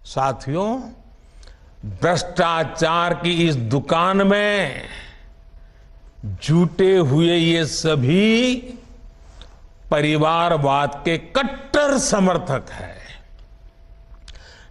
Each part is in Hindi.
साथियों, भ्रष्टाचार की इस दुकान में जुटे हुए ये सभी परिवारवाद के कट्टर समर्थक हैं।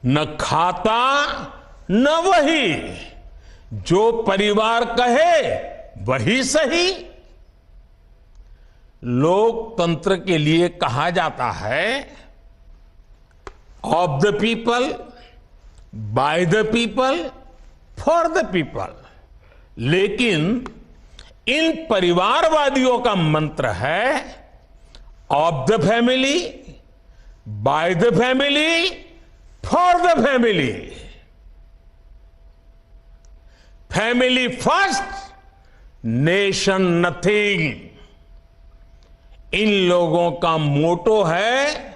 न खाता न वही, जो परिवार कहे वही सही। लोकतंत्र के लिए कहा जाता है of the people, by the people, for the people. लेकिन इन परिवारवादियों का मंत्र है of the family, by the family, for the family. Family first, nation nothing. इन लोगों का मोटो है,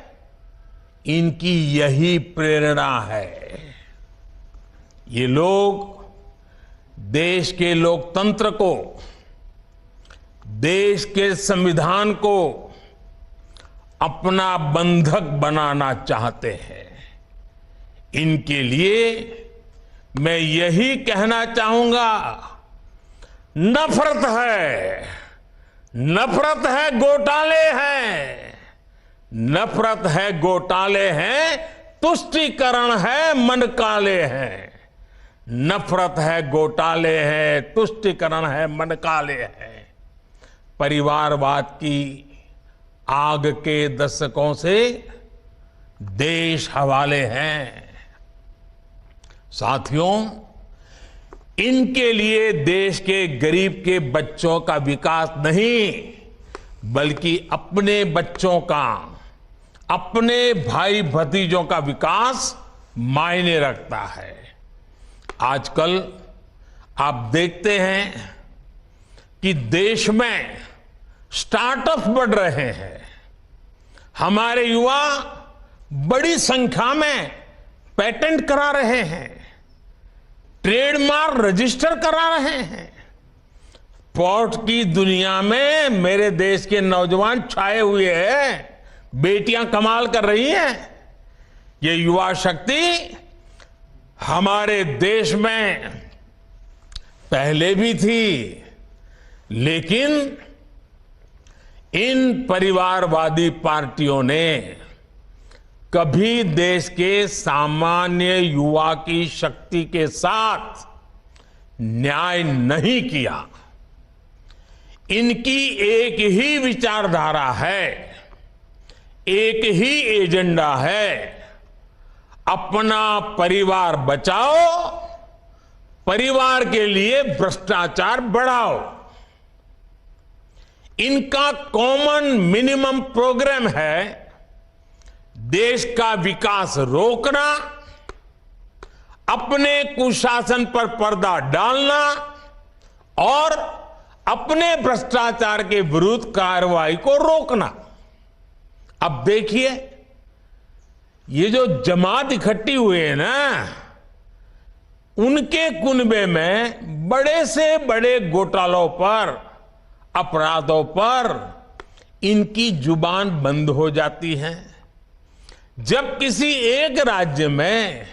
इनकी यही प्रेरणा है। ये लोग देश के लोकतंत्र को, देश के संविधान को अपना बंधक बनाना चाहते हैं। इनके लिए मैं यही कहना चाहूंगा, नफरत है, नफरत है, घोटाले हैं, नफरत है, घोटाले हैं, तुष्टीकरण है, मन काले हैं। नफरत है, घोटाले हैं, तुष्टीकरण है, मन काले हैं। परिवारवाद की आग के दशकों से देश हवाले हैं। साथियों, इनके लिए देश के गरीब के बच्चों का विकास नहीं, बल्कि अपने बच्चों का, अपने भाई भतीजों का विकास मायने रखता है। आजकल आप देखते हैं कि देश में स्टार्टअप बढ़ रहे हैं। हमारे युवा बड़ी संख्या में पेटेंट करा रहे हैं, ट्रेडमार्क रजिस्टर करा रहे हैं। पोर्ट की दुनिया में मेरे देश के नौजवान छाए हुए हैं, बेटियां कमाल कर रही हैं। ये युवा शक्ति हमारे देश में पहले भी थी, लेकिन इन परिवारवादी पार्टियों ने कभी देश के सामान्य युवा की शक्ति के साथ न्याय नहीं किया। इनकी एक ही विचारधारा है, एक ही एजेंडा है, अपना परिवार बचाओ, परिवार के लिए भ्रष्टाचार बढ़ाओ। इनका कॉमन मिनिमम प्रोग्राम है देश का विकास रोकना, अपने कुशासन पर पर्दा डालना और अपने भ्रष्टाचार के विरुद्ध कार्रवाई को रोकना। अब देखिए, ये जो जमात इकट्ठी हुए हैं ना, उनके कुनबे में बड़े से बड़े घोटालों पर, अपराधों पर इनकी जुबान बंद हो जाती है। जब किसी एक राज्य में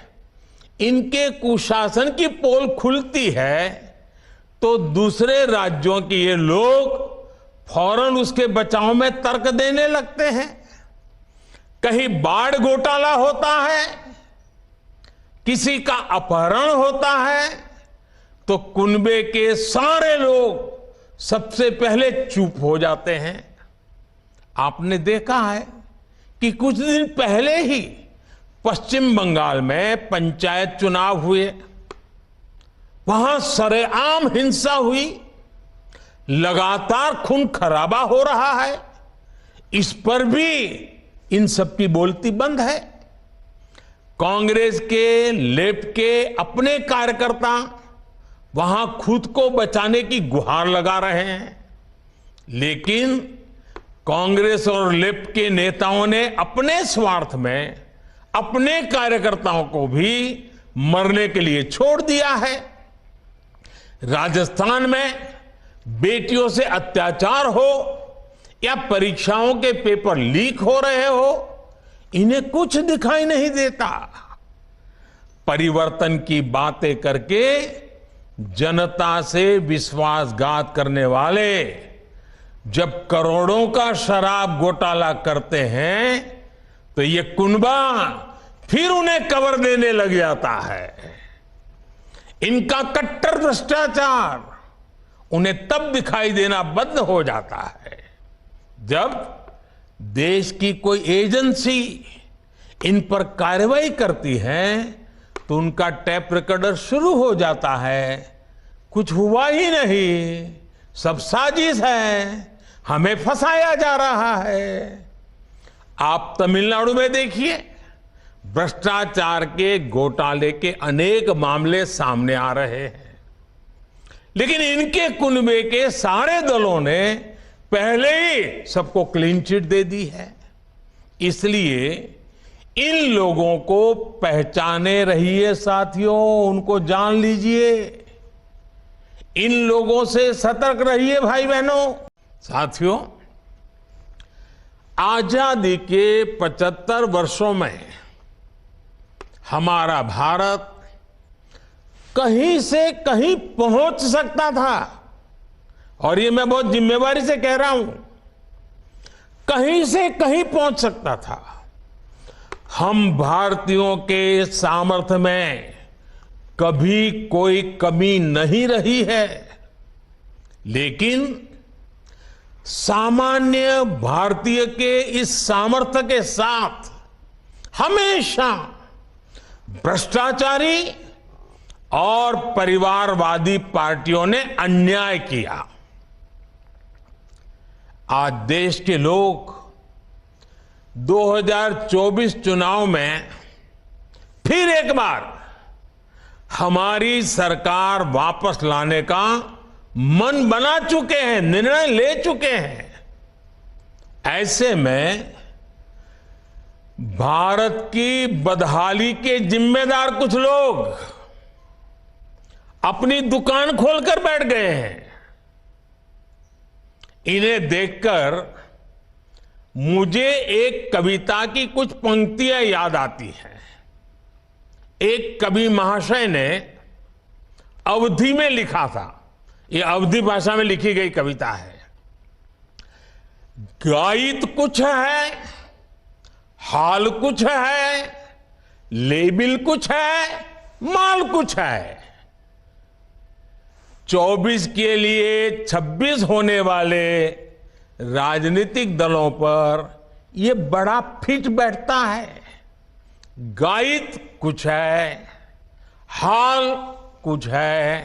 इनके कुशासन की पोल खुलती है, तो दूसरे राज्यों के ये लोग फौरन उसके बचाव में तर्क देने लगते हैं। कहीं बाढ़ घोटाला होता है, किसी का अपहरण होता है, तो कुनबे के सारे लोग सबसे पहले चुप हो जाते हैं। आपने देखा है कि कुछ दिन पहले ही पश्चिम बंगाल में पंचायत चुनाव हुए, वहां सरेआम हिंसा हुई, लगातार खून खराबा हो रहा है। इस पर भी इन सबकी बोलती बंद है। कांग्रेस के, लेफ्ट के अपने कार्यकर्ता वहां खुद को बचाने की गुहार लगा रहे हैं, लेकिन कांग्रेस और लेफ्ट के नेताओं ने अपने स्वार्थ में अपने कार्यकर्ताओं को भी मरने के लिए छोड़ दिया है। राजस्थान में बेटियों से अत्याचार हो या परीक्षाओं के पेपर लीक हो रहे हो, इन्हें कुछ दिखाई नहीं देता। परिवर्तन की बातें करके जनता से विश्वासघात करने वाले जब करोड़ों का शराब घोटाला करते हैं तो ये कुनबा फिर उन्हें कवर देने लग जाता है। इनका कट्टर भ्रष्टाचार उन्हें तब दिखाई देना बंद हो जाता है जब देश की कोई एजेंसी इन पर कार्रवाई करती है तो उनका टैप रिकॉर्डर शुरू हो जाता है, कुछ हुआ ही नहीं, सब साजिश है, हमें फंसाया जा रहा है। आप तमिलनाडु में देखिए, भ्रष्टाचार के घोटाले के अनेक मामले सामने आ रहे हैं, लेकिन इनके कुनबे के सारे दलों ने पहले ही सबको क्लीन चिट दे दी है। इसलिए इन लोगों को पहचाने रहिए साथियों, उनको जान लीजिए, इन लोगों से सतर्क रहिए भाई बहनों। साथियों, आजादी के 75 वर्षों में हमारा भारत कहीं से कहीं पहुंच सकता था, और ये मैं बहुत जिम्मेवारी से कह रहा हूं, कहीं से कहीं पहुंच सकता था। हम भारतीयों के सामर्थ्य में कभी कोई कमी नहीं रही है, लेकिन सामान्य भारतीय के इस सामर्थ्य के साथ हमेशा भ्रष्टाचारी और परिवारवादी पार्टियों ने अन्याय किया। आज देश के लोग 2024 चुनाव में फिर एक बार हमारी सरकार वापस लाने का मन बना चुके हैं, निर्णय ले चुके हैं। ऐसे में भारत की बदहाली के जिम्मेदार कुछ लोग अपनी दुकान खोलकर बैठ गए हैं। इन्हें देखकर मुझे एक कविता की कुछ पंक्तियां याद आती हैं। एक कवि महाशय ने अवधी में लिखा था, ये अवधी भाषा में लिखी गई कविता है। गायित कुछ है, हाल कुछ है, लेबिल कुछ है, माल कुछ है। 24 के लिए 26 होने वाले राजनीतिक दलों पर यह बड़ा फिट बैठता है। गायित कुछ है, हाल कुछ है,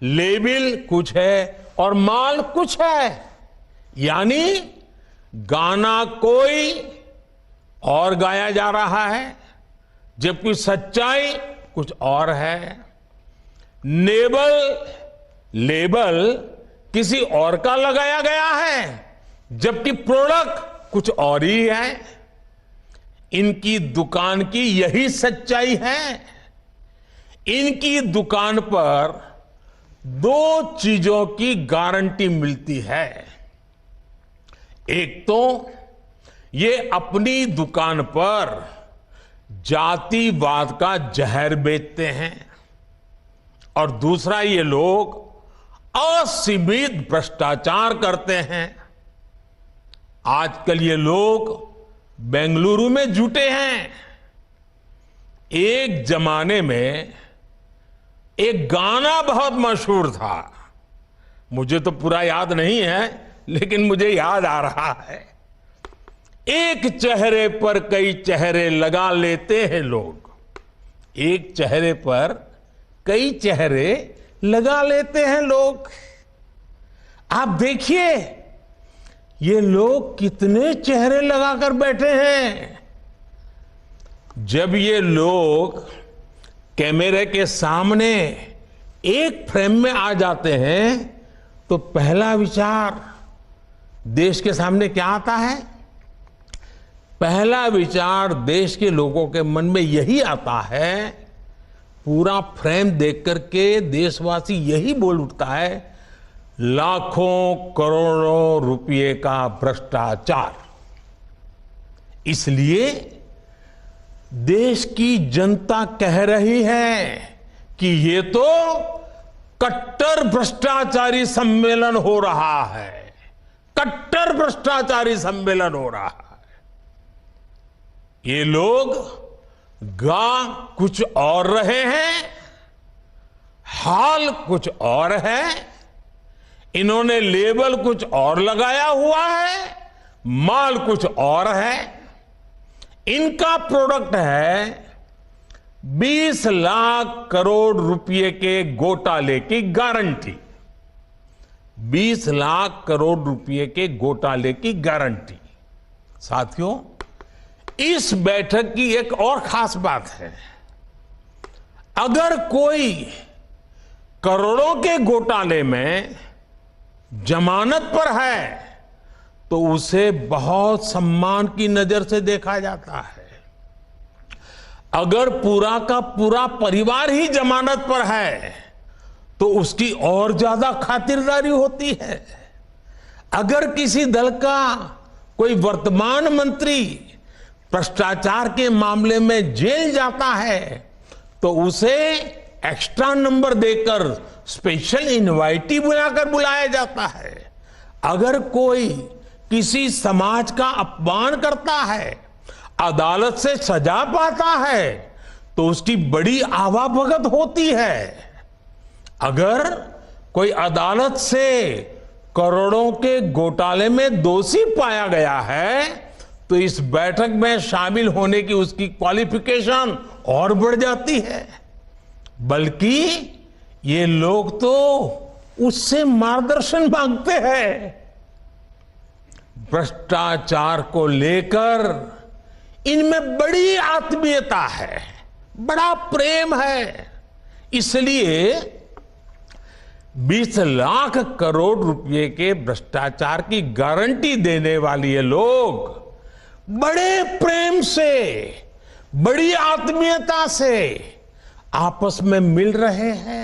लेबिल कुछ है और माल कुछ है। यानी गाना कोई और गाया जा रहा है, जबकि सच्चाई कुछ और है। लेबल किसी और का लगाया गया है, जबकि प्रोडक्ट कुछ और ही है। इनकी दुकान की यही सच्चाई है। इनकी दुकान पर 2 चीजों की गारंटी मिलती है। एक तो ये अपनी दुकान पर जातिवाद का जहर बेचते हैं, और दूसरा ये लोग असीमित भ्रष्टाचार करते हैं। आजकल ये लोग बेंगलुरु में जुटे हैं। एक जमाने में एक गाना बहुत मशहूर था, मुझे तो पूरा याद नहीं है, लेकिन मुझे याद आ रहा है। एक चेहरे पर कई चेहरे लगा लेते हैं लोग, एक चेहरे पर कई चेहरे लगा लेते हैं लोग। आप देखिए ये लोग कितने चेहरे लगाकर बैठे हैं। जब ये लोग कैमरे के सामने एक फ्रेम में आ जाते हैं तो पहला विचार देश के सामने क्या आता है? पहला विचार देश के लोगों के मन में यही आता है, पूरा फ्रेम देख करके देशवासी यही बोल उठता है, लाखों करोड़ों रुपए का भ्रष्टाचार। इसलिए देश की जनता कह रही है कि ये तो कट्टर भ्रष्टाचारी सम्मेलन हो रहा है, कट्टर भ्रष्टाचारी सम्मेलन हो रहा है। ये लोग गा कुछ और रहे हैं, हाल कुछ और है, इन्होंने लेबल कुछ और लगाया हुआ है, माल कुछ और है। इनका प्रोडक्ट है 20 लाख करोड़ रुपए के घोटाले की गारंटी। 20 लाख करोड़ रुपए के घोटाले की गारंटी। साथियों, इस बैठक की एक और खास बात है। अगर कोई करोड़ों के घोटाले में जमानत पर है तो उसे बहुत सम्मान की नजर से देखा जाता है। अगर पूरा का पूरा परिवार ही जमानत पर है तो उसकी और ज्यादा खातिरदारी होती है। अगर किसी दल का कोई वर्तमान मंत्री भ्रष्टाचार के मामले में जेल जाता है तो उसे एक्स्ट्रा नंबर देकर स्पेशल इनवाइटी बुलाकर बुलाया जाता है। अगर कोई किसी समाज का अपमान करता है, अदालत से सजा पाता है तो उसकी बड़ी आवाभगत होती है। अगर कोई अदालत से करोड़ों के घोटाले में दोषी पाया गया है तो इस बैठक में शामिल होने की उसकी क्वालिफिकेशन और बढ़ जाती है। बल्कि ये लोग तो उससे मार्गदर्शन मांगते हैं। भ्रष्टाचार को लेकर इनमें बड़ी आत्मीयता है, बड़ा प्रेम है। इसलिए 20 लाख करोड़ रुपए के भ्रष्टाचार की गारंटी देने वाले ये लोग बड़े प्रेम से, बड़ी आत्मीयता से आपस में मिल रहे हैं।